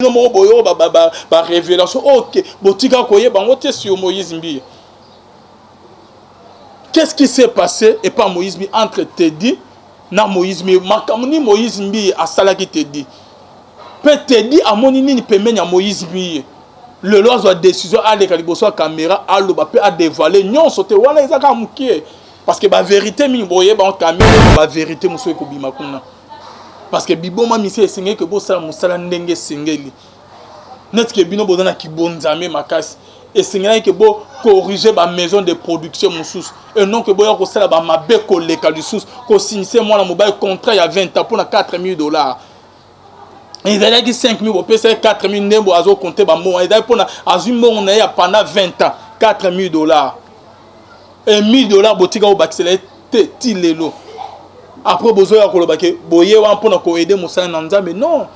Non mo boyo ba révélation OK botika koye bango te sur Moïse Mbi. Qu'est-ce qui s'est passé et pas Moïse Mbi entre Teddy na Moïse Mbi makamuni Moïse Mbi asalaki Teddy. Peut Teddy amoni nini pemenya Moïse Mbi. Le loi de décision à l'écaliboso caméra à l'oba peut à dévoiler non sauter wana ezaka mukie parce que ba vérité mi boye ba caméra ba vérité muso ko bima kuna. Parce que biboma misi esengeli que bo sala musala ndenge sengeli net que bino bozana ki bonzame makasi esengeli que bo corriger ba maison de production mususu et non que boya ko sala ba mabe ko leka lisusu ko signer moi na mobile contrat ya 20 ans pour na $4,000 ils allaient qui 5,000 pour payer 4,000 nembo azo compter ba mo ils allaient pour na azumbo on a pendant 20 ans $4,000 et $1,000 botika au baxele ti lelo. Après bozo ya kolobake boye wa mpona ko aider musala na nzambe non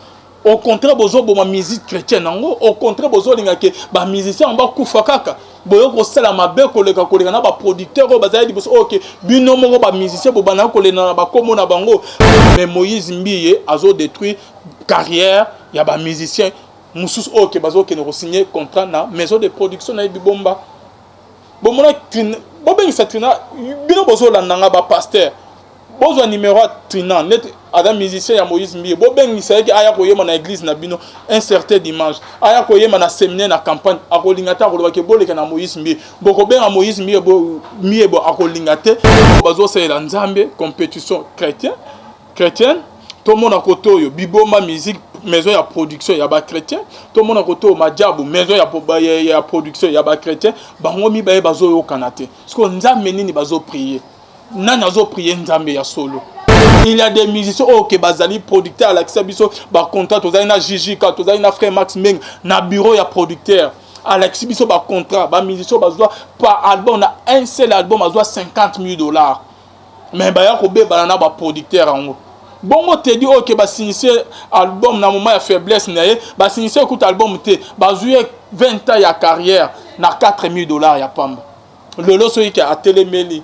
au contraire bozo bo ma musique chrétienne nango au contraire bozo linga ke ba musicien ba kufa kaka boyo ko sala mabe ko leka na ba producteur ko bazali boso OK bino moko ba musicien bo bana ko lena na ba komo na bango mais Moïse Mbiye azo détruit carrière ya ba musicien mususu OK bazo ke no signer contrat na maison de production na bibomba bo mona bo ben satrina bino bozo la nanga ba pasteur. Bozo numéro Trina net adam musicien ya Moïse Mbiye bo ben ni sayaki aya ko yema na église na bino un certain dimanche aya ko yema na séminaire na campagne akolingata ko lobake boleka na Moïse Mbiye boko ben Moïse Mbiye bo akolingate bazo sala nzambe compétition chrétienne to mona kotoyo biboma musique maison ya production ya ba chrétien to mona koto majabu maison ya production ya ba chrétien bango mi baye bazo yo kanate parce que nzambe nini bazo prier nani azo prier nzambe ya solo. Il y a des musiciens OK bazali producteur à l'accès biso ba contrat tozali na Gigi ka tozali na frère Max Meng na bureau ya producteur à l'accès biso ba contrat ba musicien bazwa par album na un seul album bazwa $50,000 mais ba ya ko be balana ba producteur ango bongo te dit OK ba signer album na moment ya faiblesse na ye ba signer écoute album te ba jouer 20 ans ya carrière na $4,000 ya pamba le loso qui a télémeli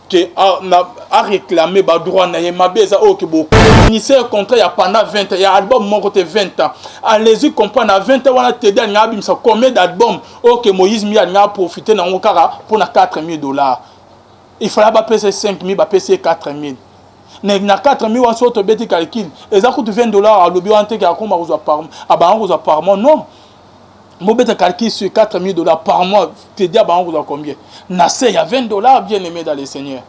que a réclamé ba droit na yemabeza OK bo initier contrat ya pendant 20 ans ya album mon côté 20 ans allez-y comprendre à 20 ans wana te dit na bimisa combien d'albums OK Moïse Mbiye na profiter na ngokara pour na $4,000 il fallait pas payer 5,000 ba payer 4,000 na 4,000 wa so to beti calcul eza coûte $20 à lobi wante ka koma kozwa par aba kozwa par mois non mo beta calcul sur $4,000 par mois te dis aba kozwa combien na c'est il y a $20 bien aimé dans le Seigneur.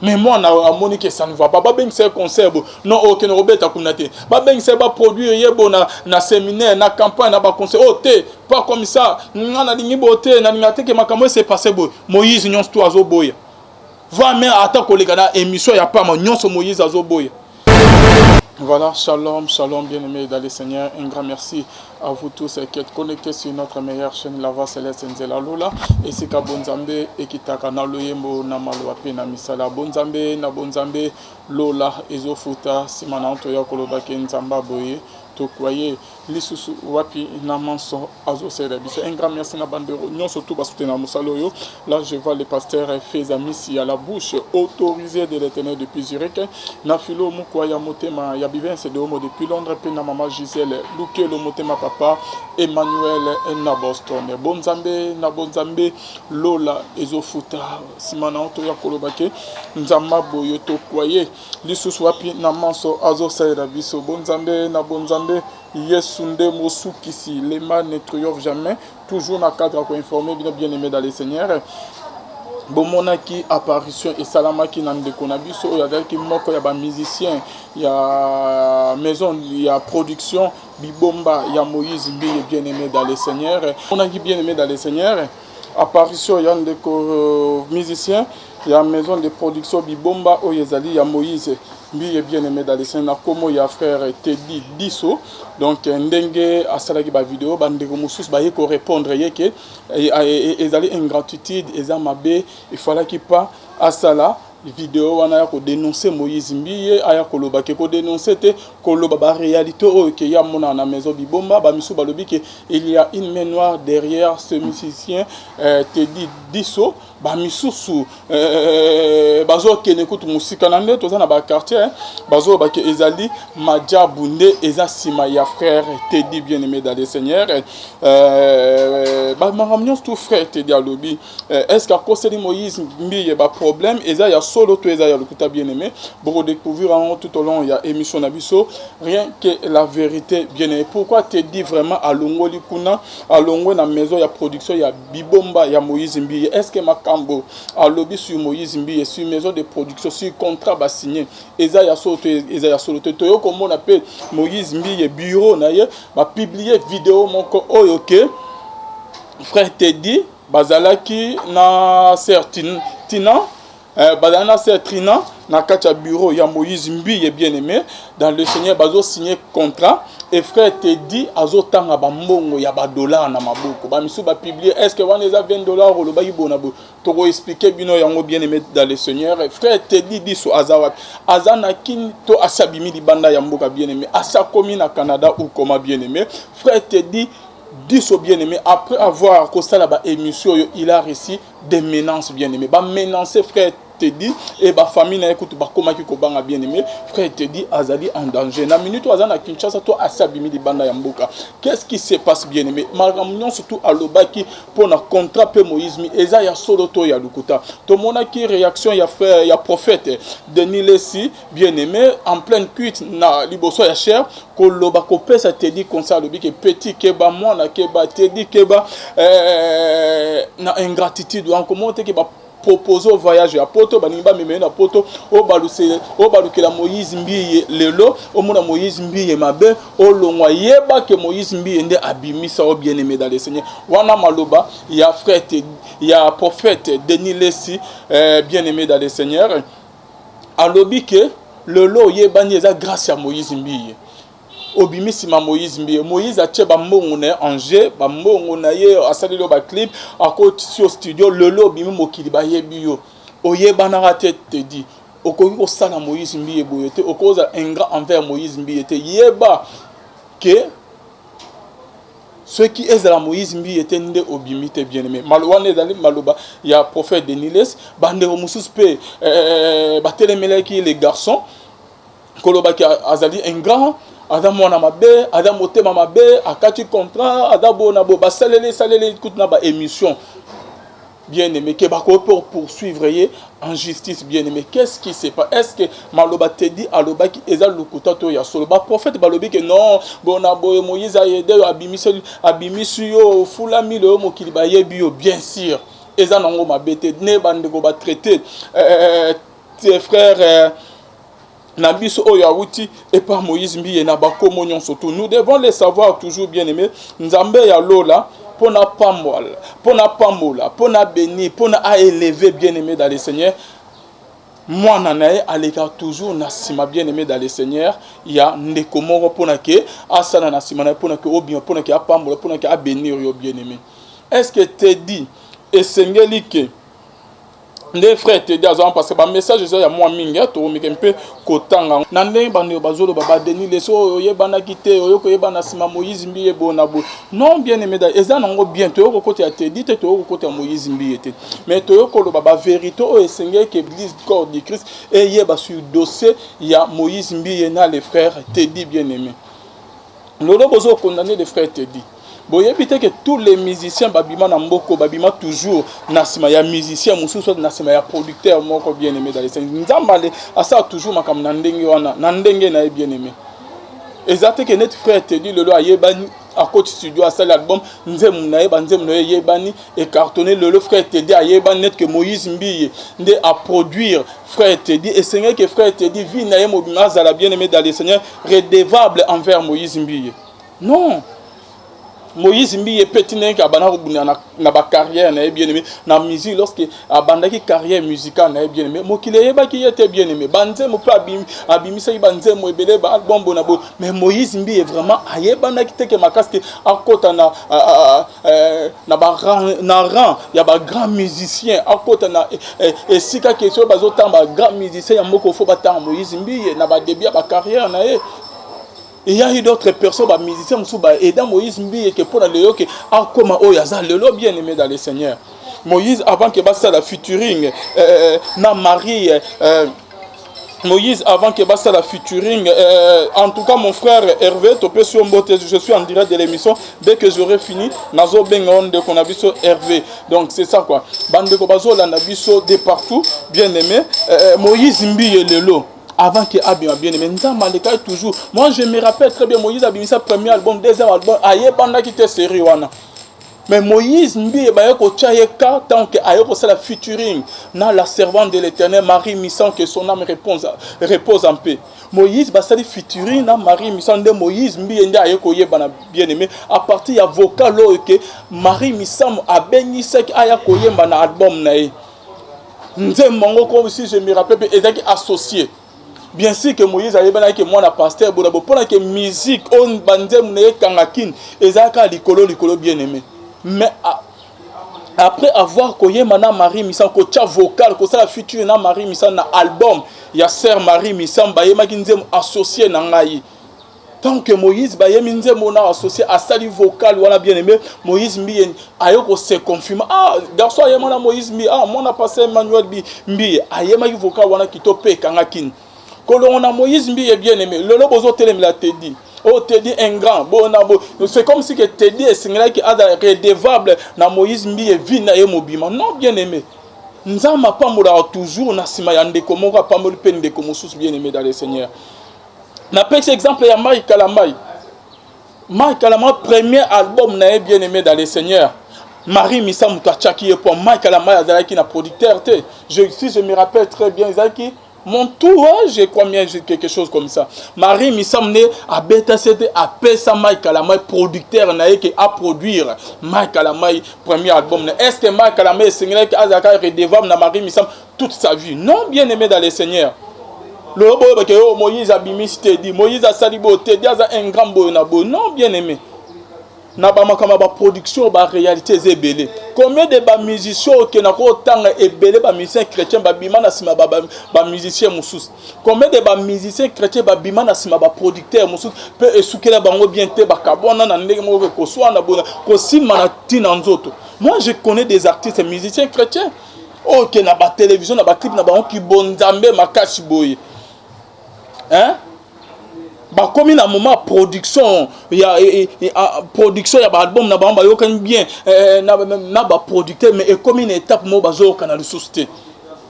Mais moi on a moni que ça ne va pas ben c'est concert non OK no robeta kunate ba ben c'est ba produire yebo na séminaire na campagne na ba concert oh te pas comme ça ngana lingi bote na ngate ke makamo c'est passé bo Moïse nyonso to azo boya va mais attaque koleka na émission ya pas ma nyonso Moïse azo boya. Voilà, shalom, shalom, bien-aimés dans le Seigneur. Un grand merci à vous tous qui êtes connectés sur notre meilleure chaîne, La Voix Céleste Nzela Lola. Et c'est qu'à Bonzambe et qui t'a kanaloyembo na maluape na misala. Bonzambe, na Bonzambe, Lola, Ezofuta, Simananto Yakolobake Nzamba Boye. To croyez lisusu wapi na manso azo sera biso un grand merci na bandero nyon surtout basouté na musaloyo là je vois le pasteur Fezamisi à la bouche autorisée de l'Éternel depuis Zurich na filo mukwa ya motema ya bivense de homo depuis Londres pe na maman Gisèle Luke le motema papa Emmanuel na Boston na bonzambe Lola ezofuta simana to ya kolobake nzamba boyo to croyez lisusu wapi na manso azo sera biso bonzambe na bonzambe Yesunde Mosukisi, les mal ne triomphent jamais, toujours dans le cadre pour informer bien aimé dans le Seigneur. Bomonaki apparition et salamaki nan de konabiso il y a qui moko ya ba musicien il y a maison il y a production bibomba il y a Moïse Mbiye bien aimé dans le Seigneur. On a qui bien aimé dans le Seigneur. Apparition il y a des musiciens il y a maison de production bibomba oyezali il y a Moïse Mbiye bien aimé dans le Seigneur comme il y a frère Teddy Disso donc ndenge asalaki ba vidéo bandeko mususu ba yeko répondre yeke ezali ingratitude ezamabe il fallait qu'il pas asala vidéo wana ya ko dénoncer Moïse Mbiye aya koloba ke ko dénoncer te koloba ba réalité o ke ya mona na maison bibomba ba misu balobi ke il y a une main noire derrière ce musicien Teddy Disso ba misusu bazo kene kutu musika na nde toza na ba quartier bazo ba ke ezali Madia Bunde eza sima ya frère Teddy bien-aimé dans le Seigneur ba maramnion tout frère Teddy alobi est-ce qu'à cause de Moïse mbiye ba problème eza ya solo to eza ya lokuta bien-aimé pour découvrir tout au long il y a émission nabiso rien que la vérité bien-aimé. Pourquoi Teddy vraiment à longoli kuna à longo na maison ya production ya bibomba ya Moïse mbiye est-ce que makambo à lobby sur Moïse mbiye sur maison de production sur contrat ba signé eza ya solo to comme on appelle Moïse mbiye bureau na ye ba publier vidéo moko oyo ke frère Teddy bazalaki na certain tina bazana certina na katia bureau ya Moïse mbiye bien-aimé dans le Seigneur bazo signé contrat et frère Teddy azotanga ba mbongo ya ba dollar na maboko ba misu ba publier est-ce que wana eza $20 lo ba yibona bo to ko expliquer bino yango bien-aimé dans le Seigneur frère Teddy diso azawa azana kin to asabimi libanda ya mboka bien-aimé asa komi na Canada ou comment bien-aimé frère Teddy diso bien-aimé après avoir constaté la émission il a reçu des menaces bien-aimé ba menacer frère Teddy et ba famille na écoute ba koma ki ko banga bien-aimé frère Teddy azali en danger na minute azana Kinshasa to asabimi di banda ya mboka qu'est-ce qui se passe bien-aimé maramnion surtout alobaki pour na contrat pe Moïse mi eza ya solo to ya lukuta to mona ki réaction ya frère ya prophète Denis Lessi bien-aimé en pleine cuite na liboso ya cher ko loba ko pesa Teddy konsa lobi ke petit keba mwana keba Teddy keba na ingratitude en comment te ke ba proposer au voyage à poto banimba memena na poto o balukela Moïse mbiye lelo o mona Moïse mbiye mabe o longwa yeba que Moïse mbiye nde abimisa o bien-aimé dans le Seigneur wana maloba ya frère ya prophète Denis Lessi bien-aimé dans le Seigneur alobi que lelo yeba ni eza grâce à Moïse mbiye obimisi ma Moïse mbiye Moïse a tche ba mbongo na Angers ba mbongo na ye asali lo ba clip akoti sur studio lelo bimi mokili ba yebi yo oyeba na raté te dit okoki ko sala Moïse mbiye boyote okoza ingrat envers Moïse mbiye te yeba que ceux qui est la Moïse mbiye te nde obimite bien-aimé malwana ezali maloba ya prophète Deniles bande musus pe ba telemelaki les garçons koloba ki azali ingrat Adam mona mabe, Adam motema mabe, akati contrat, Adam bona bo ba salele écoute na ba émission. Bien-aimé, que ba ko pour poursuivre en justice bien-aimé. Qu'est-ce qui se passe? Est-ce que maloba Teddy aloba ki eza lukuta to ya solo ba prophète balobi que non, bona boye Moïse a aidé abimisi yo fulami le mokili ba yebi yo bien sûr. Eza nango mabete ne bande ko ba traiter tes frères Nabiso Oyawuti et par Moïse Mbiye na bakomonyon surtout. Nous devons les savoir toujours bien aimés. Nzambe ya lola pour na pamola, pour na béni, pour na élever bien aimé dans le Seigneur. Moi nanae aleka toujours na sima bien aimé dans le Seigneur. Il y a ndekomoro pour na ke asana na sima na pour na ke obien pour na ke apamola pour na ke abénir yo bien aimé. Est-ce que Teddy et Sengeli ke les frères Teddy azan parce que ba message ça ya moi minga to mi kempe kotanga na ndenge bande bazolo baba Denis leso yebana kite oyoko yebana sima Moïse mbiye bona bo non bien aimé da eza nango bien to yoko côté ya Teddy te to yoko côté ya Moïse mbiye te mais to yoko lo baba vérité o esengé que l'église corps du Christ et yeba sur dossier ya Moïse mbiye na les frères Teddy bien aimé lolo bozo condamner les frères Teddy. Bon, évitez que tous les musiciens babima na mboko babima toujours nasima ya musicien mususu nasima ya producteur moko bien aimé dans les scènes nzambale asa toujours makam na ndenge wana na ndenge na bien aimé exacte que net frère Teddy lelo ayebani à côté studio à cet album nzemu na yebani et cartonné le frère Teddy ayebani net que Moïse Mbiye nde à produire frère Teddy et Seigneur que frère Teddy vit na yemo mazala bien aimé dans les Seigneurs redevable envers Moïse Mbiye non. Moïse Mbiye petit nek abana na ba carrière na bien aimé na musique lorsque abandaki carrière musicale na bien aimé mokile yeba ki était bien aimé banze mo pa abimisa banze mo ebele ba album bonabo mais Moïse Mbiye vraiment ayeba na kiteke makaske akota na rang ya ba grand musicien akota na esika question bazotamba grand musicien ya moko fo batanga Moïse Mbiye na ba début ba carrière na ye. Il y a eu d'autres personnes, des musiciens, et dans Moïse Mbiye, qui pour le que comme Oyaza, le bien aimé dans le Seigneur. Moïse avant que basa la featuring na Marie Moïse avant que basa la featuring en tout cas mon frère Hervé topé sur Mbote, je suis en direct de l'émission dès que j'aurai fini nazo benga de qu'on a biso Hervé, donc c'est ça quoi bande ko bazo la nabiso de partout bien aimé Moïse mbiye lelo avant que Abima bien aimé nzamba le toujours. Moi je me rappelle très bien Moïse Abima sa premier album, deuxième album aye banda qui était série wana. Mais Moïse mbi ba ko tchayeka tant que aye ko la featuring na la servante de l'Éternel Marie Missan que son âme repose en paix. Moïse ba sali featuring na Marie Missan de Moïse mbi nda aye ko yebana bien aimé à partir ya vocal que Marie Missan a béni sek aya ko yemba na album na ye. Nzembo ko aussi je me rappelle ezaki associé. Bien sûr que Moïse a dit que moi na pasteur bonabo pour que musique on bandem ne kangakin ezaka likolo bien aimé. Mais après avoir koyé mana Marie Missan ko tcha vocal ko ça la future na Marie Missan na album ya sœur Marie Missan ba yema kinzem associé na ngai. Tant que Moïse ba yemi nzem na associé à sali vocal wala bien aimé Moïse mbi ayoko se confirme garçon yema na Moïse mbi moi na pasteur Emmanuel mbi ayema ki vocal wana kitope kangakin. Quand a Moïse mbi bien aimé le bozo telem la te dit. Oh, te dit un grand, bon, c'est comme si que te dit est qui a redevable na Moïse mbi et vina et mobima. Non, bien aimé. Nzama pas moura toujours na sima yande comme on va pas me peine de comme sous bien aimé dans le Seigneur. Na petit exemple ya Mike Kalamai. Mike Kalamai premier album na bien aimé dans le Seigneur. Marie Missa Moutachaki et pour Mike Kalamai azalaki na producteur te. Si je me rappelle très bien Zaki mon tour, je crois bien quelque chose comme ça. Marie Missamne a bêta c'était à Pesa Mike Kalamai producteur naïe qui a produire Mike Kalamai premier album. Est-ce que Mike Kalamai Seigneur qui a redevable na Marie Missam toute sa vie? Non, bien aimé dans les Seigneurs. Le robot Moïse a bimis te dit Moïse a salibo te dit un grand bonabo. Non, bien aimé. Na ba makama ba production ba réalité zebele. Combien de ba musiciens qui na ko tanga ebele ba musiciens chrétiens ba bima na sima ba musiciens musus. Combien de ba musiciens chrétiens ba bima na sima ba producteurs musus peut esukela bango bien te ba kabona na ndenge mo ko so na bona ko sima na tina nzoto. Moi je connais des artistes musiciens chrétiens qui na ba télévision na ba clip na ba ki bonzambe makashi boy. Hein? Bah comme il a un moment production il y a production il y a album na ba yokan bien na ba producteur mais comme une étape mo bazo kana susté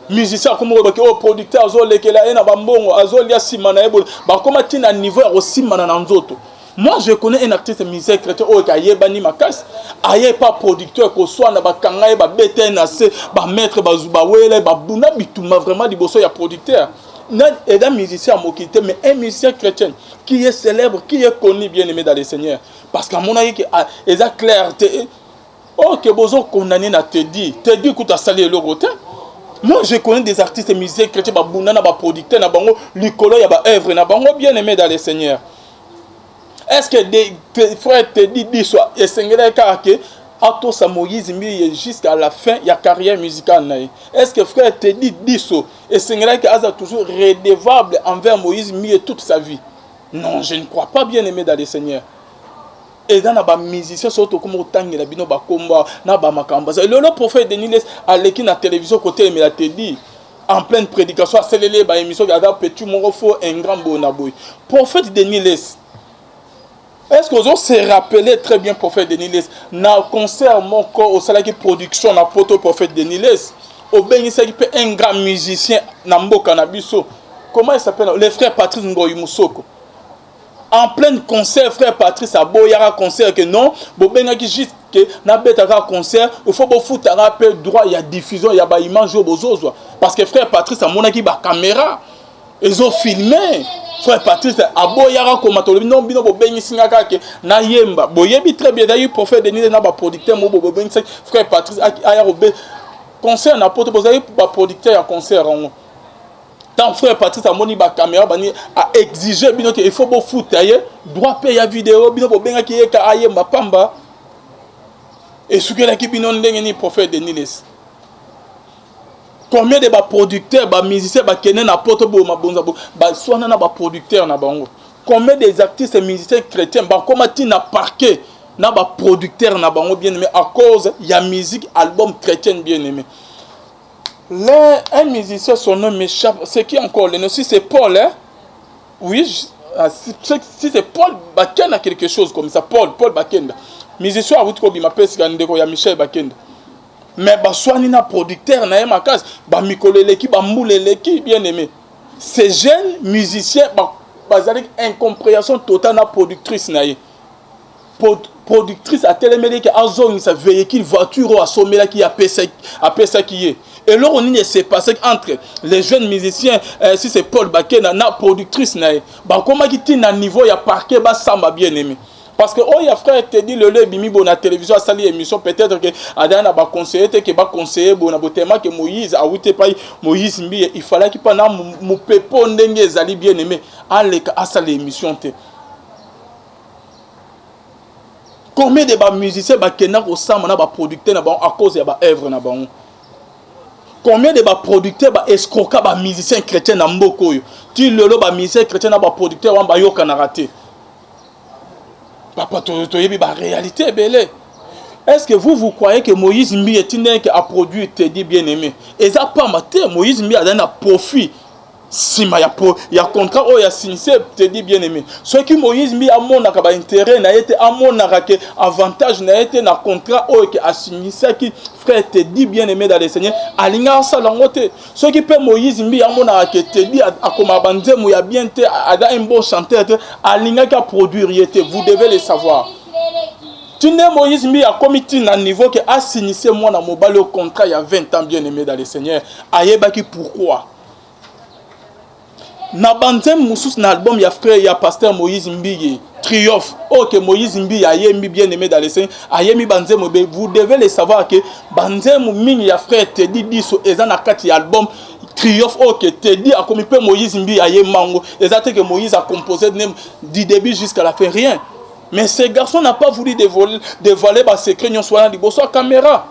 musicien comme o producteur azo lekela na ba mbongo azo lia simana ebo ba comme tina niveau ya simana na nzoto. Moi je connais un artiste musicien chrétien o ka yebani makas aye pas producteur ko soit na ba kanga ba BTNC ba maître ba zuba wele ba buna bituma vraiment liboso ya producteur. Et d'un musicien mokité, mais un musicien chrétien qui est célèbre, qui est connu, bien aimé dans les Seigneurs. Parce qu'à mon avis, il a clarté. Oh, que besoin condamné na te dit que tu as salé le rotin. Moi, je connais des artistes musiciens chrétiens, na ba producteur, na bango, l'icolo, ya ba œuvre, na bango, bien aimé dans les Seigneurs. Est-ce que des frères te dit soit et Seigneur que Ato sa Moïse jusqu'à la fin il y a carrière musicale. Est-ce que frère te dit ça et Seigneur qui a toujours redevable envers Moïse toute sa vie? Non, je ne crois pas, bien aimé dans les Seigneurs. Et dans les musiciens surtout comme autant il a bino ba komba na ba makamba. Le prophète Denis à l'équipe na télévision côté mais a te dit en pleine prédication accéléré ba émission gada petit mon faux un grand bonaboy. Prophète Denis est-ce que vous avez se rappelé très bien prophète Denis na concert mon corps au salaki production na poto prophète Denis au bénissé qui un grand musicien na mboka na biso. Comment il s'appelle le frère Patrice Ngoyi Musoko. En plein concert frère Patrice aboyara concert que non bo benga ki juste que na betaka concert il faut bo foutara peu droit il y a diffusion il y a ba image bozozo parce que frère Patrice a monaki ba caméra ils ont filmé. Frère Patrice aboyara komatolobi non bino bo bengi singaka ke na yemba boyebi très bien d'ailleurs prophète Denis na ba producteur mo bo bengi frère Patrice aya robe concert na poto bozali ba producteur ya concert en tant frère Patrice a moni ba caméra bani a exiger bino que il faut bo foutaye droit payer ya vidéo bino bo benga ki ka ayemba pamba et ce que la ki bino ndenge ni prophète Denis. Combien de producteurs, de musiciens, qui sont na poto bo mabonza bo, soit na ba producteurs na bango. Combien des artistes et musiciens chrétiens, comment tu n'as parqué na ba producteur na bango bien aimé à cause ya musique album chrétien bien aimé. Un musicien, son nom m'échappe. C'est qui encore le nom? Si c'est Paul, hein? Oui, si c'est Paul Bakenda, quelque chose comme ça. Paul Bakenda. Musicien, à vous trouvez, ma pèse, il y a Michel Bakenda. Mais baswani na producteur na ma case, ba mikoleleki, ba mouleleki, bien aimé. Ces jeunes musiciens, avec incompréhension totale na productrice na ye. Productrice a télémédé qui a zone sa véhicule voiture à sommet là qui a ça qui est. Et là on ne s'est passé entre les jeunes musiciens, si c'est Paul Bakena na productrice na ba comment qui tient à niveau il y a parquet ba samba bien aimé. Parce que oh il y a frère te dit le bimi bon na télévision à sali émission peut-être que adana ba conseiller que ba conseiller bon na botema que Moïse a outé pas Moïse mbi il fallait qu'il pas na mu pepo ndenge ezali bien aimé à leka à sali émission te. Combien de musiciens au sang na ba producteur à cause de ba œuvre na bango. Combien de producteurs escroquer ba musiciens chrétiens na mboko yo. Tu lelo ba musiciens chrétiens na ba producteur ba yoka na raté. Papa to yebi ba réalité belé. Est-ce que vous croyez que Moïse Mbi est une qui a produit Teddy bien aimé? Et ça pas maté Moïse Mbi a donné un profit. Si ma ya contrat o ya signé Teddy bien aimé. Ce qui Moïse Mbi a mon akaba intérêt na été a mon que avantage na été na contrat o qui a signé ça qui frère Teddy bien aimé dans le Seigneur alinga ça langote. Ce qui peut Moïse Mbi a mon que Teddy a comme abanze mo ya bien te a un bon chanteur alinga qui a produit été vous devez le savoir. Tu n'es Moïse Mbi a commis un niveau qui a signé moi dans mon bal au contrat il y a 20 ans bien aimé dans le Seigneur. Ayebaki pourquoi? Na banzem moussous na album ya frère ya pasteur Moïse Mbi Triomphe. OK Moïse Mbi a yemi bien aimé dans les Seigneur. Ayemi banzem vous devez le savoir que banzem mingi ya frère Teddy diso ezana kati album Triomphe OK Teddy a commis peu Moïse Mbi a yemango. Ezate que Moïse a composé du début jusqu'à la fin rien. Mais ce garçon n'a pas voulu dévoiler ba secret nyon soit liboso caméra.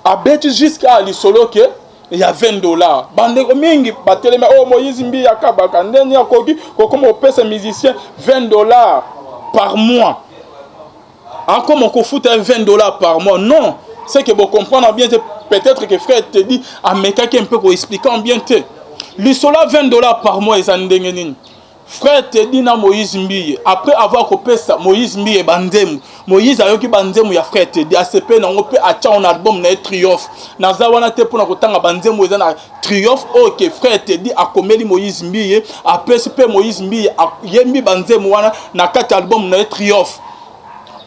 A bête jusqu'à l'isolo que il y a $20. Bande mingi bateleme oh Moïse Mbi yakabaka ndeni akoki kokoma opesa musicien $20 par mois. Encore mon fout $20 par mois. Non, c'est que vous comprenez bien peut-être que frère te dit à meka qui un peu pour expliquer bien te. L'isola $20 par mois et ndengeni. Frère te dit na Moïse Mbi après avoir coupé ça Moïse Mbi et bandemu Moïse a yoki bandemu ya frère te dit ACP na ngope acha un album na Triomphe na zawana te pour na kotanga bandemu eza na Triomphe OK frère te dit akomeli Moïse Mbi après CP Moïse Mbi yembi bandemu wana na kati album na Triomphe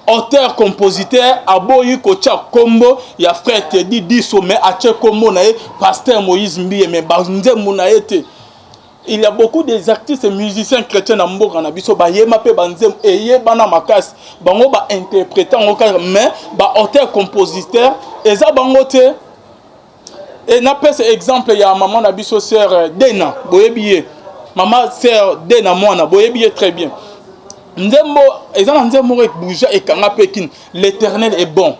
auteur compositeur aboyi kocha kombo ya frère te dit diso mais ache kombo na pasteur Moïse Mbi mais bandemu na été. Il y a beaucoup des artistes et musiciens chrétiens dans Mboka na biso ba yema pe banzem eye bana makas bango ba interprétant mais ba auteur compositeur eza bango te et na pese exemple ya maman na biso sœur Dena boyebiye maman sœur Dena mwana boyebiye très bien ndembo eza na ndembo ek bouja et kanga pekin l'Éternel est bon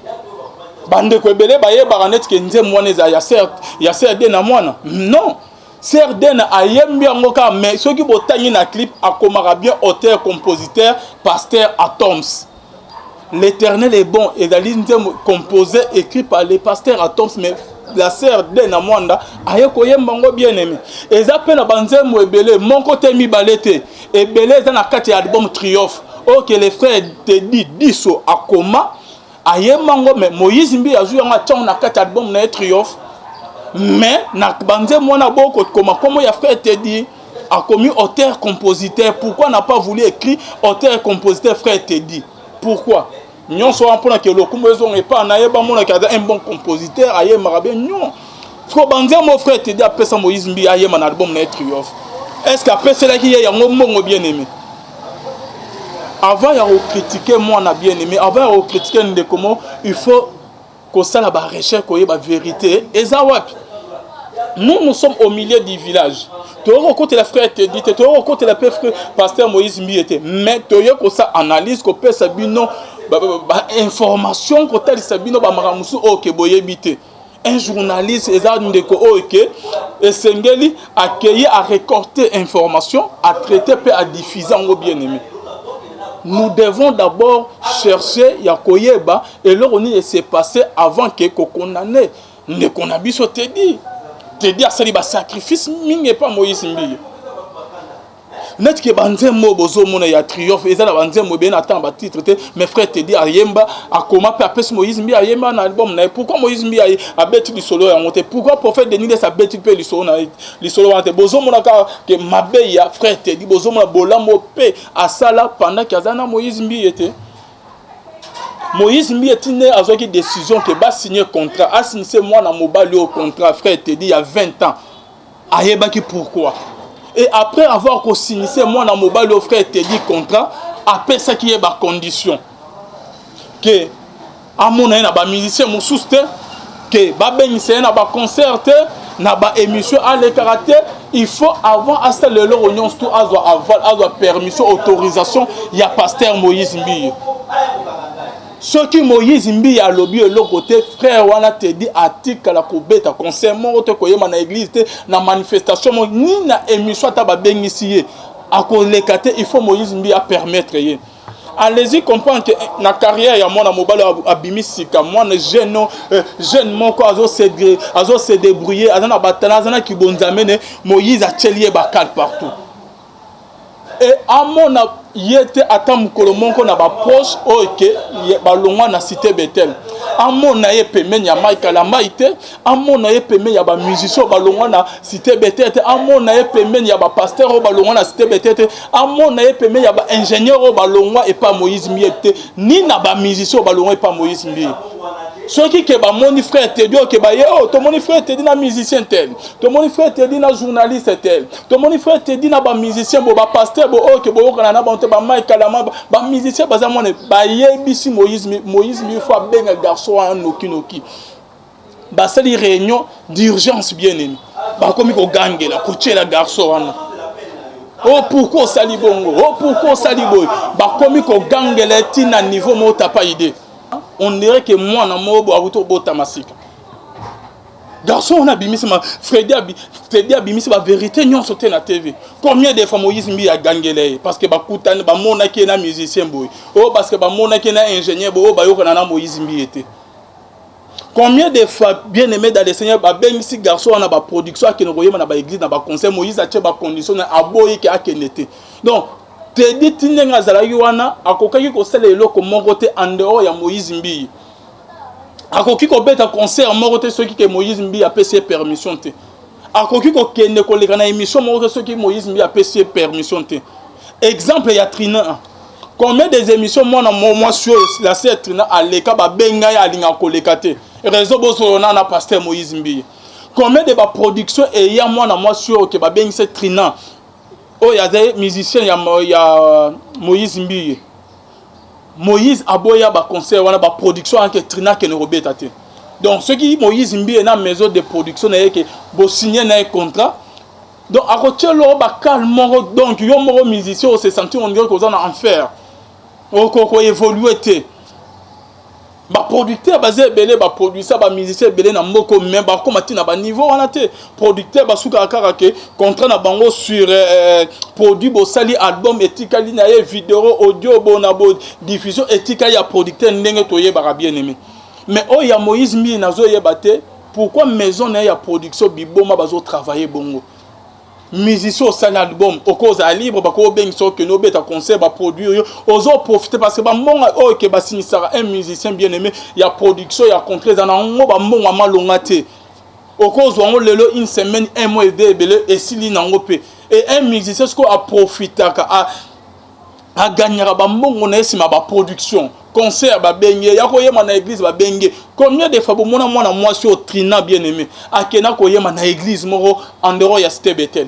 bande ko ebele ba yeba net ke ndembo mwana eza ya sœur Dena mwana non. Certains ayem bien ngoka mais ceux qui botani na clip akomara bien auteur compositeur pasteur Atoms. L'Éternel est bon et d'alinzem composé écrit par les pasteurs Atoms mais la sœur Dena Mwanda ayeko yembango bien aimé. Et ça pe na banzem ebele mon côté mi balete ebele za na kati album Triomphe. OK les frères te dit diso akoma ayembango mais Moïse Mbi azu nga tchon na kati album na Triomphe. Mais na banze mwana boko comment ya frère te dit a commis auteur compositeur pourquoi n'a pas voulu écrire auteur compositeur frère te dit pourquoi nyon so mpona ke lokumo ezo ngepa na yeba mona ka un bon compositeur aye marabe nyon ko banze mon frère te dit après ça Moïse Mbi aye man album na Triomphe est-ce qu'après cela qui est yango mongo bien aimé avant ya critiquer moi na bien aimé avant ya critiquer de comment il faut que ça la recherche ko yeba vérité ezawak. Nous sommes au milieu du village. Tu as côté la frère te dit, tu as côté la pasteur Moïse Mbi était. Mais tu as ça analyse que peut sabino information que tel sabino ba maramusu OK boyebité. Un journaliste ezard de ko OK et sengeli accueillir à récolter information, à traiter puis à diffuser en bien aimé. nous devons d'abord chercher Yakoyeba et là on est s'est passé avant que condamné ne qu'on a biso te dit à sali ba sacrifice mingi pas Moïse Mbi net que banzemo bozo mona ya triomphe et ça la banzemo bien attend ba titre mes frères te dit ayemba a comment papa Moïse Mbi ayemba na album na pourquoi Moïse Mbi a bêti du solo ya monter pourquoi prophète Denis de sa bêti pe le solo na le solo monter bozo mona que mabe ya frère te dit bozo mona bolamo pe a sala pendant qu'azana Moïse Mbi était Moïse Mbi est né avec une décision que va signer contrat a signé moi na mobile au contrat frère te dit il y a 20 ans ayeba qui pourquoi. Et après avoir signé moi dans mobile le frère te dit contrat après ça qui est ma condition que à mon na ba musicien mosusu que ba benise na ba concert na ba émission à le caractère il faut avant à ça le réunion tout avoir permission autorisation il y a pasteur Moïse Mbi ce qui Moïse Mbi a lobby le côté frère wana te dit article la kobeta concert mo te koyema na église te na manifestation ni na émission ta ba bengisi a ko lekate il faut Moïse Mbi a permettre ye allez-y comprendre que na carrière ya mon mobile abimisika moi jeune moko azo se débrouiller azana batana azana ki bonzamene Moïse a telier bakal partout et à mon yete atam kolomonko na ba poche OK ba longwa na cité Bethel amo na ye peme ya Michael la maite amo na ye peme ya ba musicien ba longwa na cité Bethel amo na ye peme ya ba pasteur ba longwa na cité Bethel amo na ye peme ya ba ingénieur ba longwa et pas Moïse Miete ni na ba musicien ba longwa et pas Moïse Mbi ceux qui que ba moni frère te dit que ba ye oh ton moni frère te dit na musicien tel ton moni frère te dit na journaliste tel ton moni frère te dit na ba musicien bo ba pasteur bo oh que bo kana na ba ba Michael ba musicien ba za mona ba yebisi Moïse Mbi faut benga garçon en okinoki ba sali réunion d'urgence bien aimé ba komi ko gangela ko tchela garçon wana oh pourquoi sali bongo oh pourquoi sali boy ba komi ko gangela tina niveau mo ta pas idée on dirait que moi na mobo abuto bota masika garçon on a bimisi ma Freddy abimisi ba vérité nyon sauté na TV combien de fois Moïse Mbi a gangela parce que ba kutana ba mona ki na musicien boy oh parce que ba mona ki na ingénieur boy oh ba yoko na Moïse Mbi était combien de fois bien aimé dans le Seigneur ba bengisi garçon na ba production qui ne royema na ba église na ba conseil Moïse a tché ba condition na aboyi ki akenete donc te dit tinenga zala yuana akokaki ko sala eloko moko te en dehors ya Moïse Mbi akoki ko beta concert moko te soki ke Moïse Mbi a payé permission te akoki ko kende ko leka na émission moko soki Moïse Mbi a payé permission te exemple ya Trina combien des émissions moi sur la cette Trina a leka ba benga ya linga ko lekate réseau boso na pasteur Moïse Mbi combien de ba production et ya moi sur ke ba benga cette Trina oh, il y a des musiciens, il y a Moïse Mbi. Moïse aboya ba concert wana ba production en que Trina ke ne robeta te. Donc ce qui Moïse Mbi est dans maison de production na que bo signer na contrat. Donc à côté lo ba calme donc yo mo musicien se sentir on dirait qu'on en enfer. Ko évoluer te. Ba producteur basé belé ba producer ba musicien belé na moko même ba komati na ba niveau wana te producteur ba suka kaka ke contrat na bango sur produit bo sali album etikali na ye vidéo audio bona bo diffusion etikali ya producteur ndenge toye ba bien aimé mais oh ya Moïse Mbi nazo yeba te pourquoi maison na ya production biboma bazo travailler bongo musicien au sein album au cause à libre ba ko ben so que no beta concert ba produire ozo profiter parce que ba monga o ke ba sinisara un musicien bien aimé il y a production il y a contrat za na ngo ba monga malonga te au cause wango lelo une semaine un mois et belé et sili na ngo pe et un musicien ce ko a profitaka a gagnera ba mongo na esima ba production concert ba benge ya ko yema na église ba benge combien de fois mona moi sur Trina bien aimé akena ko yema na église moko en dehors ya cité Bethel.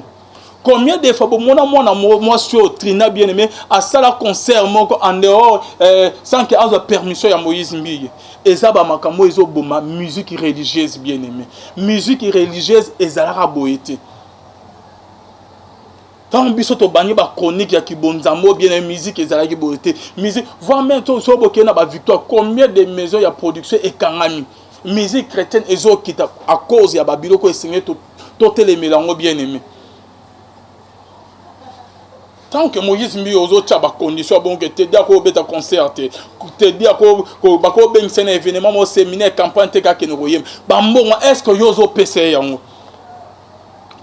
Combien de fois moi sur Trina bien aimé à ça la concert moko en dehors sans que ait permission ya Moïse Mbi et ça ba makambo ezo boma musique religieuse bien aimé musique religieuse ezalaka boyete tant biso to bani ba chronique ya kibonzamo bien aimé musique ezalaki boyete musique voir même to so boké na ba victoire combien de maisons ya production et kangami musique chrétienne ezo kita à cause ya ba biloko esenye to telemelango bien aimé tant que Moïse mbi ozotia ba condition bon que te dia ko beta concert te dia ko ba ko ben sene événement mo séminaire campagne te ka keno yem ba mbongo est-ce que yozo pese yango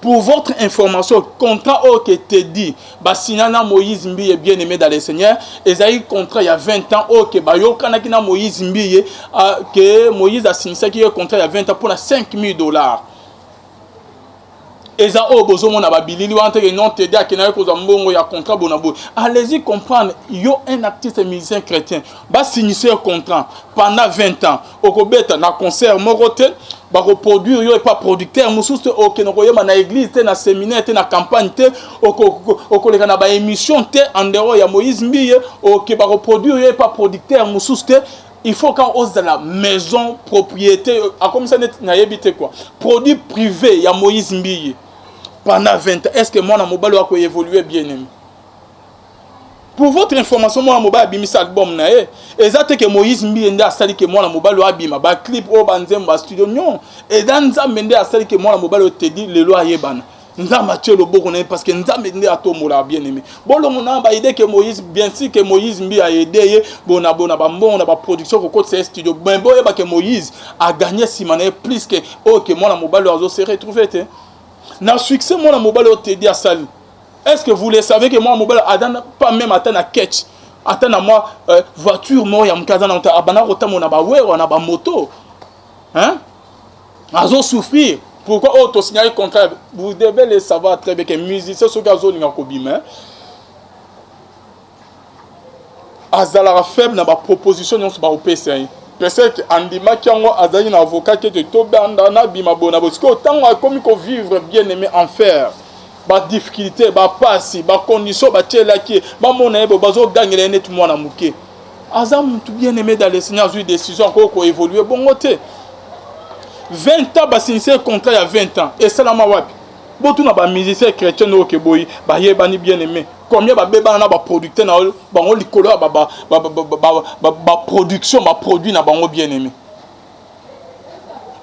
pour votre information contrat au que te dit ba sinana Moïse mbi est bien aimé dans le Seigneur ezali contrat il y a 20 ans au que ba yo kanaki na Moïse mbi que Moïse a signé ça qui est contrat il y a 20 ans pour $5,000 eza o bozo mona ba bilili wante ke non te dia ke na ko za mbongo ya contrat bonabo allez-y comprendre yo un artiste musicien chrétien ba signer contrat pendant 20 ans okobeta na concert moko te ba ko produire yo et pas producteur mususu o ke no ko yema na église te na séminaire te na campagne te oko leka na ba émission te en dehors ya Moïse Mbiye o ke ba ko produire yo et pas producteur mususu te. Il faut qu'on ose dans la maison propriété comme ça na yebite quoi produit privé ya Moïse Mbiye pendant 20 ans. Est-ce que moi, mobile a évolué bien aimé? Pour votre information, moi, mobile a bimi sa album. Et ça, c'est que Moïse Mbiye a sali que moi, mobile a bimi. Ba clip, banzem, ba studio, non. Et dans ça, mende a sali que moi, mobile te dit, le loi yebana. Nza Mathieu le beau parce que nza mende a to mola bien aimé. Bon, le monde a idée que Moïse, bien sûr que Moïse Mbiye a aidé, bon, on a ba production au côté de studio. Ben, bon, que Moïse a gagné si mané plus que, que moi, mobile a se retrouvé, na succès moi la mobile te dit à sali. Est-ce que vous le savez que moi mobile adana pas même atteindre à catch atteindre moi voiture moi ya mkaza na abana rota mona ba wewa na ba moto hein azo souffrir pourquoi auto signaler contrat vous devez le savoir très bien que musicien so gazo linga ko bima azala faible na ba proposition nyonso ba opesa peut-être que andima kiango azali na avocat que te tobanda na bima bona parce que autant comme ko vivre bien aimé enfer ba difficulté ba passe ba condition ba tela ki ba mona ebo bazo gagner net mwana muke azam tout bien aimé dans le Seigneur eu décision ko évoluer bon côté 20 ans ba signer contrat il y a 20 ans et ça la mawapi botu na ba musicien chrétien no ke boyi ba yebani bien aimé combien ba beba na ba producteur na bango likolo ba production ba produit na bango bien aimé.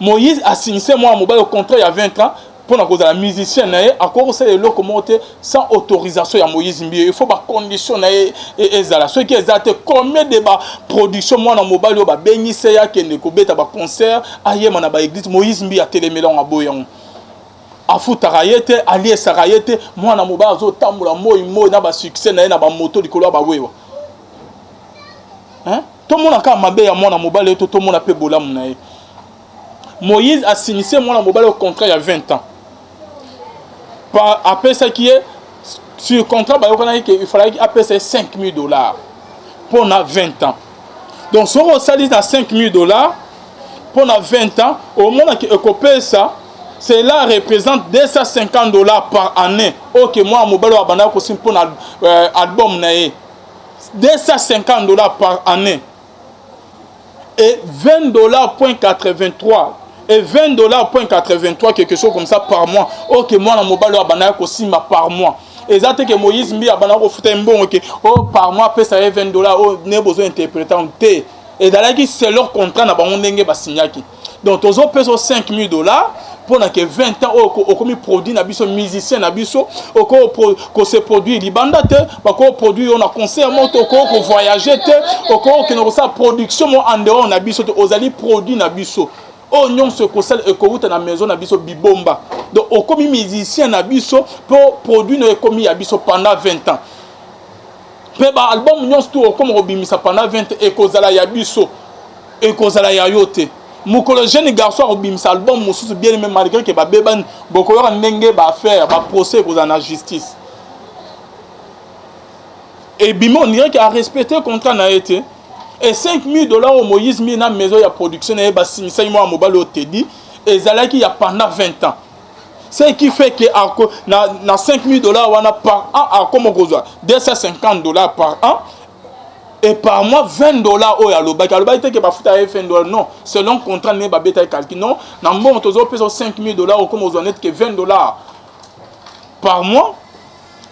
Moïse a signé moi mobile contrat il y a 20 ans pour na cause la musicien na encore c'est le locomoteur sans autorisation ya Moïse Mbiye il faut ba condition na ezala ceux qui ezate combien de ba production moi na mobile ba bengise ya kende ko beta ba concert ayema na ba église Moïse Mbiye a télémela en aboyango afutaka ye te aliesaka ye te mwana mobali azotambola moi na ba succès na ye na ba moto likolo ba wewa hein to mona ka mabe ya mwana mobali to mona pe bolamu na ye. Moïse a signé mwana mobali au contrat il y a 20 ans par après ça qui est sur le contrat ba yokana que il fallait appeler $5,000 pour na 20 ans donc si on salise na $5,000 pour na 20 ans au moins que copier ça. Cela représente $250 par année. Ok, moi, mobile abanda ko sim pour album nae. $250 par année. Et $20.83. Et $20.83 quelque chose comme ça par mois. Ok, moi, mobile abanda ko sim par mois. Et ça que Moïse Mbiye abanda ko futa mbongo ok. Oh par mois peut ça $20. Oh ne besoin interpréter te. Et dans la qui c'est leur contrat na bango ndenge ba signaki. Donc tozo peso $5,000 pour que 20 ans au comme produit na biso musicien na biso ko se produit libanda te ba ko produit on a concert moto ko voyager te ko no sa production mo en dehors na biso te ozali produit na biso o nyon se ko sel ko wuta na maison na biso bibomba donc au comme musicien na biso pour produit no comme ya biso pendant 20 ans pe ba album nyon tout comme obimisa pendant 20 et ko zala ya biso et ko zala ya yote. Mukolo jeune garçon obimisa album mususu bien aimé malgré que ba beban bokoyo ndenge ba faire ba procès pour la justice et bimo on dirait qu'il a respecté le contrat na été et $5,000 au Moïse Mbiye na maison ya production na ba sinisa moi mobile otedi et zalaki ya pendant 20 ans ce qui fait que na $5,000 wana par an a comme gozo $250 par an. Et par mois, $20 au yaloba. Yaloba était que bafuta $20. Non, selon contrat ne ba beta calcul. Non, na bon tozo peso $5,000 au comme aux honnêtes que $20 par mois,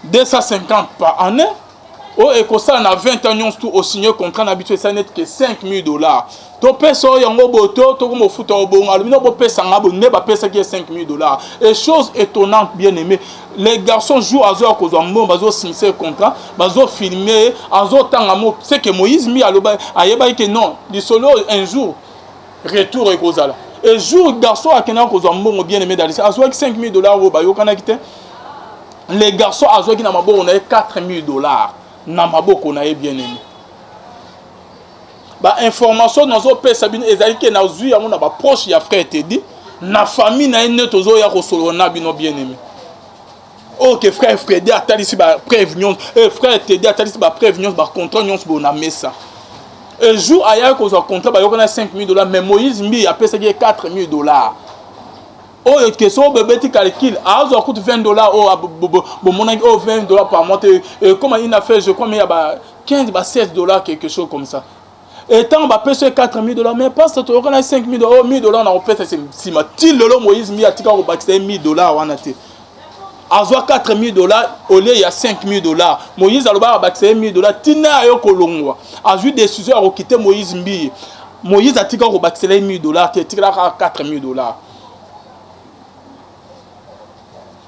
250 par année. Oh, et que ça, on a 20 ans, tout au signé contrat habitué, ça n'est que 5 000 $. To pesa yango boto, to comme foot au bon, alumino bo pesa ngabo, ne ba pesa qui est 5 000 $. Et chose étonnante, bien aimé, les garçons jouent à zo cause en bazo signer contrat, bazo filmer, à zo tangamo, c'est que Moïse mi aloba, ayeba que non, du solo un jour, retour et cause là. Et jour garçon à Kenya cause en bon, bien aimé dans les, à zo 5 000 $, au bayo kana kité. Les garçons à zo qui n'a mabo, on a 4 000 $. Namaboko na bien aimé. Ba information dans zo pe sabine ezali ke na zui ya mona ba proche ya frère Teddy na famille na ene tozo ya kosolo na bino bien aimé. OK frère Freddy atalisi ba prévention frère Teddy atalisi ba prévention ba contrat nyonso bo na mesa. Un jour aya ko zo contrat ba yokona 5 000 $, mais Moïse mbi a pesa ki 4 000 $. Oh, que so bébé tu calcules, à ça coûte 20 $, oh, mon ami, oh, 20 $ par mois, comment il a fait, je crois, mais il y a 15, 16 $, quelque chose comme ça. Et tant, bah, pêcher 4 000 $, mais pas ça, tu as 5 000 $, oh, 1 000 $, on a fait, c'est si ma til le Moïse, mi a tika au bac, c'est 1 000 $, on a été. À 4 000 $, au lieu, il y a 5 000 $. Moïse a le bac, c'est 1 000 $, tina yo kolongwa. A vu des sujets à quitter Moïse mbi. Moïse a tika au bac, c'est 1 000 $, tu tika 4 000 $.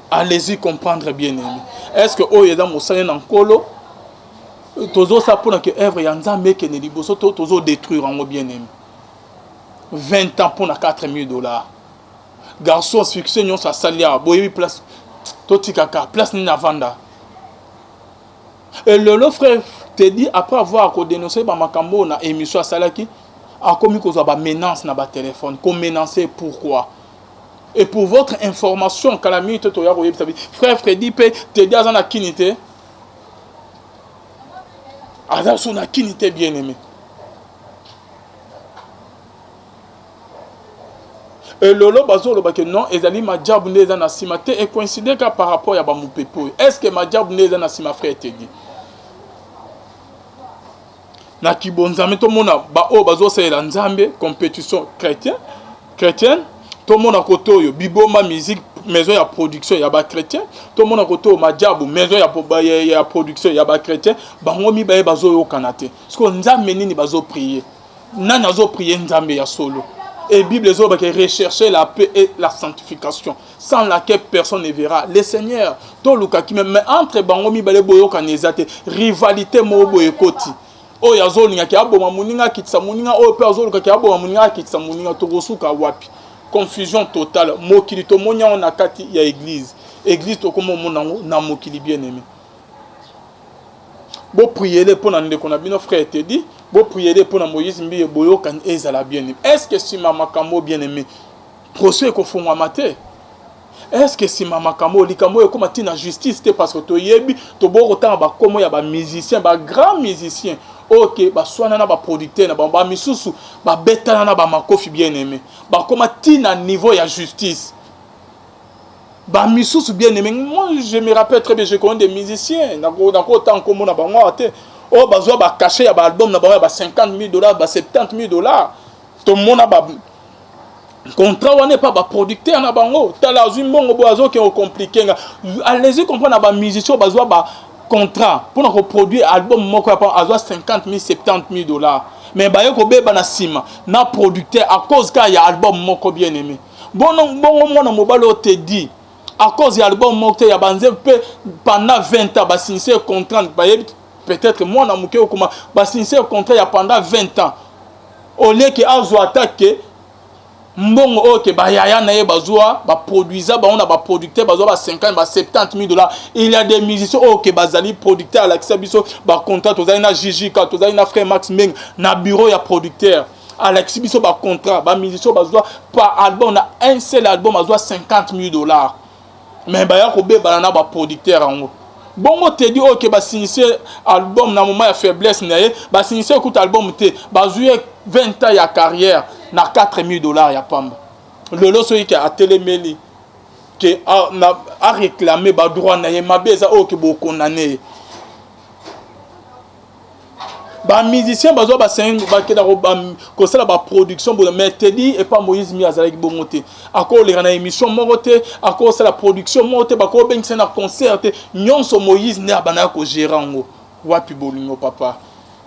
Allez-y comprendre bien aimé. Est-ce que oyo dans mon sang en colo tozo ça pour que œuvre yanzambe que ne liboso tozo détruire en bien aimé. 20 ans pour 4 000 $. Garçon succès nyon sa salia boyebi place totikaka place ni na vanda. Et le frère te dit après avoir dénoncé ba makambo na émission salaki a commis ko ba menace na ba téléphone, ko menacer pourquoi? Et pour votre information, quand la minute frère Freddy peut te dire à la kinité. À son kinité bien aimé. Et lolo bazo lo bake non ezali majabu neza na simate et coïncider ka par rapport ya ba mupepo. Est-ce que majabu neza na sima frère te dit? Na kibonzame to mona ba o bazo c'est la nzambe compétition chrétienne. Tout le monde a côté biboma musique maison ya production ya ba chrétien tout le monde a côté majabu maison ya production ya ba chrétien bango mi ba bazo yo kanate parce que nzambe nini bazo prier nani azo prier nzambe ya solo et bible zo ba rechercher la paix et la sanctification sans laquelle personne ne verra le Seigneur to luka ki mais entre bango mi ba le boyo kanezate rivalité mo boye koti o ya zo linga ki aboma muninga kitsa muninga o pe azo luka ki aboma muninga kitsa muninga to gosuka wapi. Confusion totale. Mokili to monya on a kati ya église. Église to comme monango na mokili bien aimé. Bo prier pour na ndeko na bino frère te dit, bo prier pour na Moïse mbi boyo kan ezala bien aimé. Est-ce que si mama kamo bien aimé procès ko fongwa maté? Est-ce que si mama kamo likamo e comme tina justice te parce que to yebi to bo rotan ba komo ya ba musicien, ba grand musicien. OK, ba soana na ba producteur na ba misusu ba betana na ba makofi bien aimé. Ba koma tina niveau ya justice. Ba misusu bien aimé. Moi je me rappelle très bien je connais des musiciens na ko tant comme na ba ngate. Oh ba zo ba cacher ya ba album na ba 50 000 $, ba 70 000 $. To mona ba contrat wana pas ba producteur na bango. Tala zumbongo bo azo ki compliqué nga. Allez-y comprendre na ba musicien ba zo ba contrat pour nous produire album moko à 50 000 70 000 $. Mais ba yoko beba na sima na producteur à cause ka ya album moko bien aimé bon mona mobalo te dit à cause ya album moko ya banze pendant 20 ans ba signer contrat peut-être moi na muke okuma ba signer contrat ya pendant 20 ans au lieu que azo attaquer mbongo OK ba yaya na ye bazwa ba produisa ba on a ba producteur bazwa ba 50 ba 70 000 $. Il y a des musiciens OK bazali producteur à l'accès biso ba contrat tozali na Gigi ka tozali na frère Max Meng na bureau ya producteur à l'accès biso ba contrat ba musicien bazwa par album na un seul album bazwa 50 000 $. Mais ba ya ko be ba na ba producteur ango bongo te dit OK ba signer album na moment ya faiblesse na ye ba signer écoute album te ba jouer 20 ans ya carrière na 4 000 $ ya pamba le loso qui a télémeli que a réclamé ba droit na ye mabeza o ke bo condamné ba musicien bazo ba sing ba keda ko sala ba production bo mais te dit et pas Moïse mi azala ki bongo te ako le na émission moko te ako sala production moko te ba ko ben na concert te nyonso Moïse ne abana ko gérer ngo wapi bolingo papa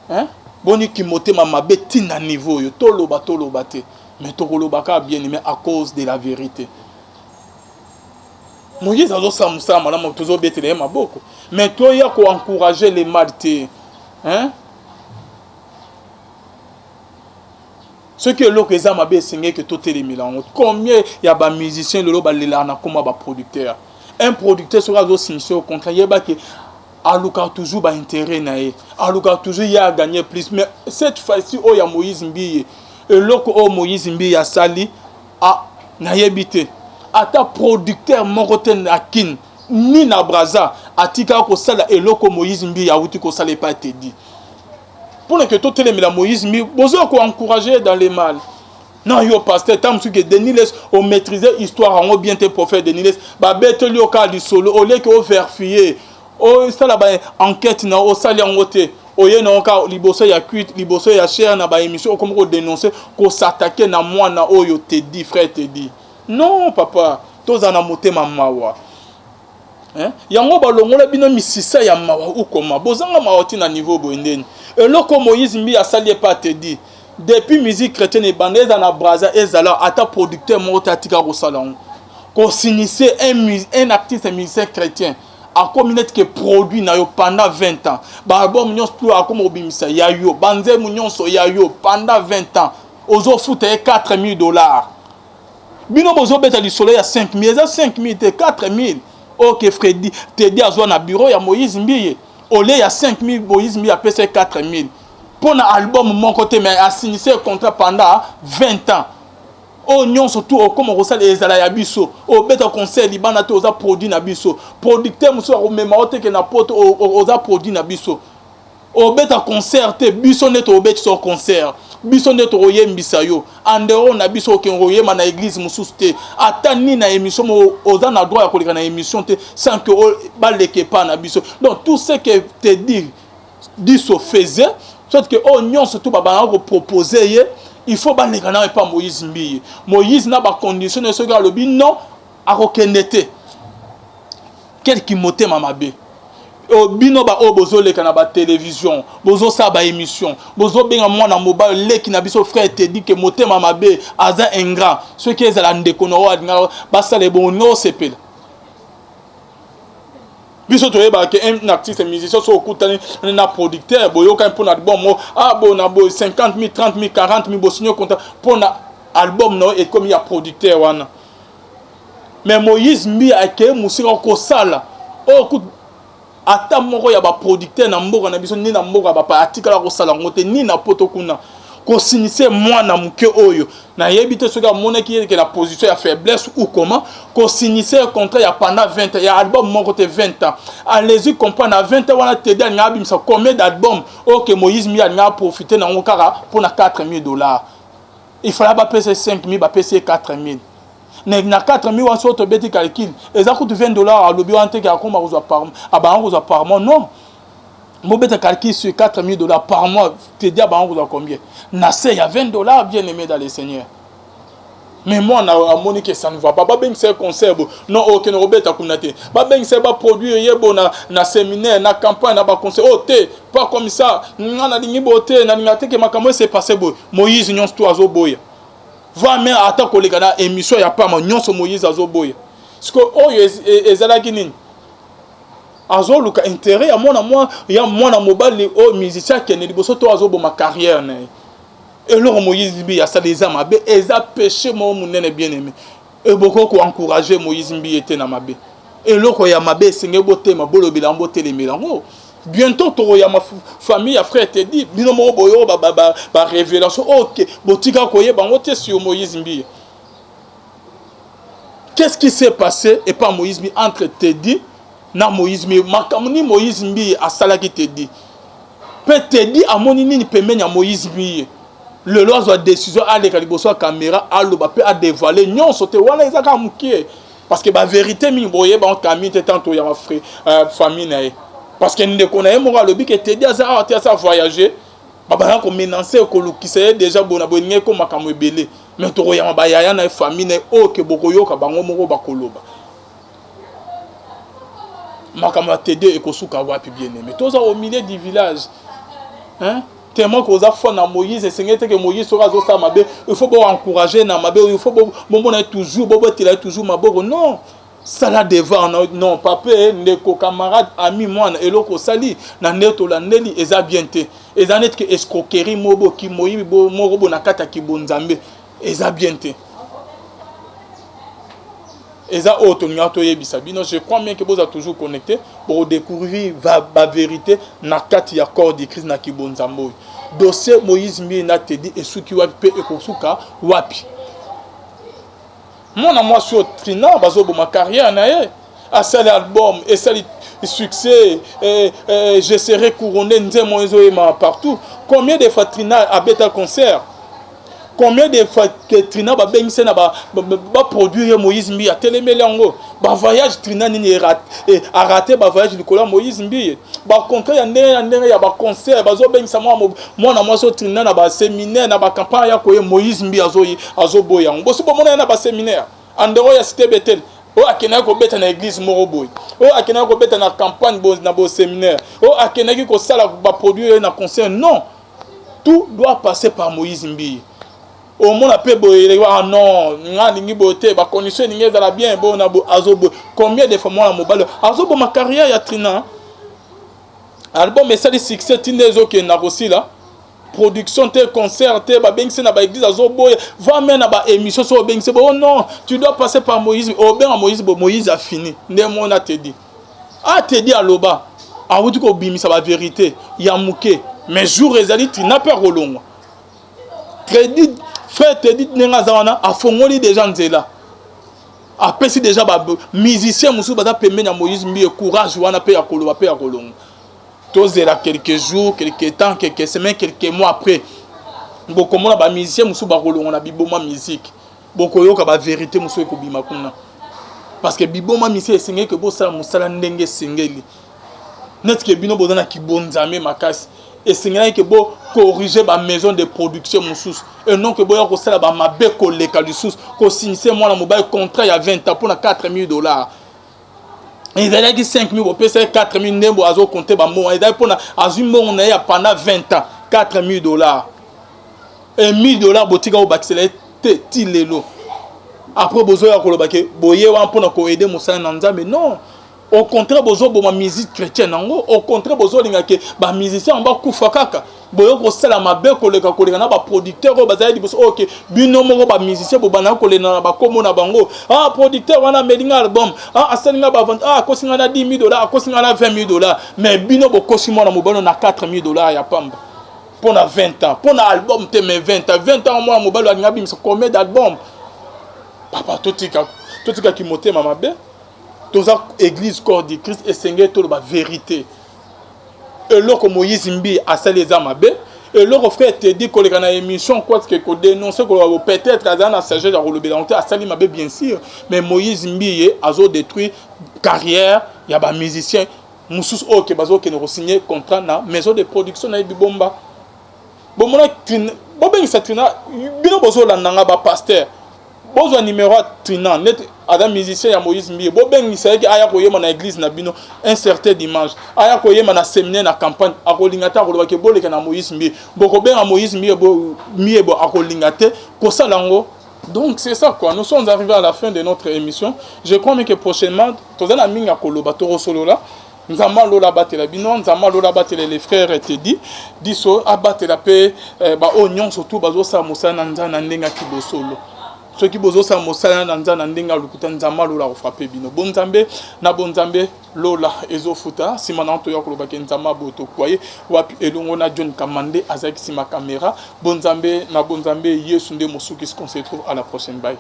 hein boni ki motema mabe tina niveau yo toloba te mais tokolobaka bien aimé à cause de la vérité. Moïse a ça moussa madame toujours betele maboko mais toi ya ko encourager les mal te hein ce que l'autre est mabe singé que tout les milan combien il y a ba musicien le ba lela na comme ba producteur un producteur sera do signifier au contraire yeba que aluka toujours ba intérêt nae aluka toujours y a gagner plus mais cette fois-ci oh ya Moïse Mbiye et l'autre oh Moïse Mbiye ya sali a na yebite ata producteur morote na kin ni na braza atika ko sala et l'autre Moïse Mbiye ya wuti ko sala pas te dit pour que tout les la Moïse Mbiye besoin ko encourager dans les mal. Non, yo pasteur, tant que Deniles ont maîtrisé l'histoire, on a bien été prophète Deniles, bah bête lui au cas du solo, au lieu que verfier, oh ça là bas enquête na au sali en côté, au yé na cas liboso ya cuite, liboso ya cher na ba émission comme on dénoncer, qu'on s'attaquer na moi na oh yo te dit frère te dit. Non papa, tous en a monté ma mawa. Hein? Yango balongo la bino misisa ya mawa ou comment, bozanga maoti na niveau boindeni. Et là comme Moïse Mbiye a sali pas te dit. Depuis musique chrétienne et bandez dans la braza et zala ata producteur mota tika ko salon ko s'initier un artiste musicien chrétien a communauté que produit na yo pendant 20 ans ba album nyos plus a comme obimisa ya yo banze munyon so ya yo pendant 20 ans ozo foute $4,000 bino bozo beta du soleil à 5,000 za 5,000 te 4,000 OK Freddy te dit azo na bureau ya Moïse Mbiye olé ya 5,000 Moïse Mbiye a payé 4,000 pour un album mon côté mais a signé un contrat pendant 20 ans. Oh non surtout comme on sait les alayabiso au beta conseil libana te oza produit na biso producteur muso au même que na pote oza produit na biso au beta concert te biso net au beta sur concert biso net oye mbisa yo andero na biso ke oye na église mususu te atani na émission oza na droit ya koleka na émission te sans que baleke pas na biso donc tout ce que te dit so faisait soit que oh non surtout baba na proposer il faut ba les kana pas Moïse Mbiye Moïse n'a pas conditionné ce gars le bin non a reconnaître quel qui moté mamabe o bino ba o bozo le kana ba télévision bozo sa ba émission bozo benga mwana mobile le ki na biso frère te dit que moté mamabe aza ingrat ce qui est la ndekono ba sa le bon no sepel biso toyeba que un artiste musicien so okutani na producteur boyoka pour na album ah bon na 50,000 30,000 40,000 bo signer contrat pour na album no et comme il y a producteur wana mais Moïse Mbiye ake musika ko sala okut ata moko ya ba producteur na mboka na biso ni na mboka ba pa atikala ko sala ngote ni na poto kuna ko sinise mwana muke oyo na yebite soka mona ki la position ya faiblesse ou comment ko sinise contrat ya pendant 20 ans ya album mon côté 20 ans allez-y comprendre à 20 ans wana te dia ngabi msa combien d'albums OK Moïse Mbiye nga profiter na ngokara pour na $4,000 il fallait pas payer 5,000 ba payer 4,000 na 4,000 wa so to beti calcul eza coûte $20 à lobi wante ka koma ko par aba ko par mois non mo beta calcul sur $4,000 par mois te dia ba ko combien na c'est il y a $20 bien aimé dans le Seigneur mais moi na amoni que ça ne va pas ba ben c'est concert non aucun robeta kunate ba ben c'est ba produit yebo na séminaire na campagne na ba concert oh te pas comme ça ngana lingi bote na ngate que makamo c'est passé bo Moïse nyon sto azo boya va mais ata koleka na émission ya pas ma nyon so Moïse azo boya parce que oh ezala kinini azo luka intérêt à moi ya mwana mobile o musicien qui ne liboso to azo bo ma carrière na et là Moïse Mbiye ça des âmes abe eza péché mo munene bien aimé et beaucoup ko encourager Moïse Mbiye était na mabe et là ko ya mabe senge bote ma bolo bilambo telemelango bientôt to ya ma famille ya frère te dit bino mo boyo ba révélation OK botika ko ye bango te sur Moïse Mbiye qu'est-ce qui s'est passé et pas Moïse Mbiye entre te dit na Moïse Mbiye makamuni Moïse Mbiye asalaki te dit peut te dit amoni nini pemenya Moïse Mbiye le loi de décision à les caliboso caméra à l'oba peut à dévoiler non sauter voilà ils a mukie parce que la vérité mi boye ba camille tantôt ya frère famille parce que ne connaît moi le but que te dit ça ça voyager baba ko menacer ko lukisa déjà bona boninge ko makamwe belé mais to ya ba ya na famille o ke bokoyoka bango moko bakoloba makambo TD et kosuka wapi bien aimé tous au milieu du village hein tellement que aux fois na Moïse et Seigneur que Moïse sera zo ça mabe il faut bon encourager na mabe il faut bon toujours toujours maboko non ça la devant non papa ndeko camarade ami moi eloko sali na neto la neli eza bien te eza net que escroquerie mobo ki moyi bo morobo na kata ki bonzambe eza bien te eza auto nyato yebisa bino je crois bien que vous êtes toujours connecté pour découvrir la vérité na kati ya corps de Christ na ki bonzambo dossier Moïse mbi na te dit et suki wapi pe ekosuka wapi moi sur Trina bazo ma carrière na ye a sali album et sali succès je serai couronné nzemo ezo ema partout combien de fois Trina a bêta concert combien de fois que Trina ba bengise na ba produire Moïse mbi a telemele yango ba voyage Trina nini a raté ba voyage likola Moïse mbi ba concert ya ndenge ya ba concert bazo bengisa moi so Trina na ba séminaire na ba campagne ya koye Moïse mbi azo boya yango boso bomona na ba séminaire andero ya cité Bethel o akena ko beta na église moroboy o akena ko beta na campagne na bo séminaire o akena ko sala ba produire na concert non tout doit passer par Moïse mbi au monde appelle boye ah non ngani boté ba condition ninge za la bien bon na bo azobo combien de fois moi la mobile azobo ma carrière ya Trina album et ça les succès tinezo que na aussi là production te concert te ba bengse na ba église azobo va même na ba émission so bengse oh non tu dois passer par Moïse au ben Moïse a fini ne mon a te dit à loba a wuti ko bimisa ba vérité ya muke mais jour ezali Trina pe rolongo crédit frère te dit nenga zawana a fongoli déjà nzela après si déjà ba musicien musu bata pembe na Moïse mbi courage wana pe ya koloba pe ya kolongo tozela quelques jours quelques temps quelques semaines quelques mois après bokomona ba musicien musu ba kolongo na biboma musique bokoyoka ba vérité musu ekobima kuna parce que biboma musique esengeli que bo sala musala ndenge sengeli net que bino bozana ki bonzame makasi et c'est que bon corriger ma maison de production musus et non que bon ko sala ba mabe ko leka du sous ko signer moi na mobile contrat il y a 20 ans pour na $4,000 et il a dit 5,000 pour payer 4,000 nembo azo compter ba mo et pour na azumbo on a pendant 20 ans $4,000 et $1,000 botika au baxele ti lelo après bozo ya ko lobake boye wa pour na ko aider musala na nzambe non. Au contraire, bozo ma musique chrétienne au contraire bozo linga ke ba musicien on ba kufa kaka boyo ko sala mabe ko leka na ba producteur ba zaidi bozo OK bino mo ba musicien bo bana ko le na ba komo na bango ah producteur wana melinga album ah asalinga ba vente ah ko singa na $10,000 ko singa na $20,000 mais bino bo ko simo na mobalo na $4,000 ya pamba pour na 20 ans pour na album te mais 20 ans moi mobalo linga bimisa combien d'albums papa totika ki motema mabe dans l'église corps de Christ et Seigneur tout la vérité et là comme Moïse mbi a salé les amabe et là frère te dit que les émission quoi que dénoncer que peut-être dans la sagesse à relever la a salé mabe bien sûr mais Moïse mbi a détruit carrière il y a ba musicien musus OK bazo que nous signer contrat na maison de production na bibomba bon mona bon ben ça trina bino bozo la nanga ba pasteur bozo numéro Trina net adam musicien ya Moïse mbi bo ben misaki aya koyema na église na bino un certain dimanche aya koyema na séminaire na campagne akolingata kolobake boleka na Moïse mbi boko ben Moïse mbi bo akolingate ko salango. Donc c'est ça quoi, nous sommes arrivés à la fin de notre émission. Je crois que prochainement tozana minga koloba toro solo là nzamba lola batela bino nzamba lola batela les frères et te dit so abatela pe ba onyon surtout bazo sa musana nzana ndenga kibosolo ceux qui bozo sa mosala na nzana ndenga lukuta nzamba lola ko frapper bino bonzambe na bonzambe lola ezofuta simana to ya koloba ke nzamba boto kwaye wapi elongo na John Kamande azaki sima caméra bonzambe na bonzambe yesu nde mosuki se trouve à la prochaine bye.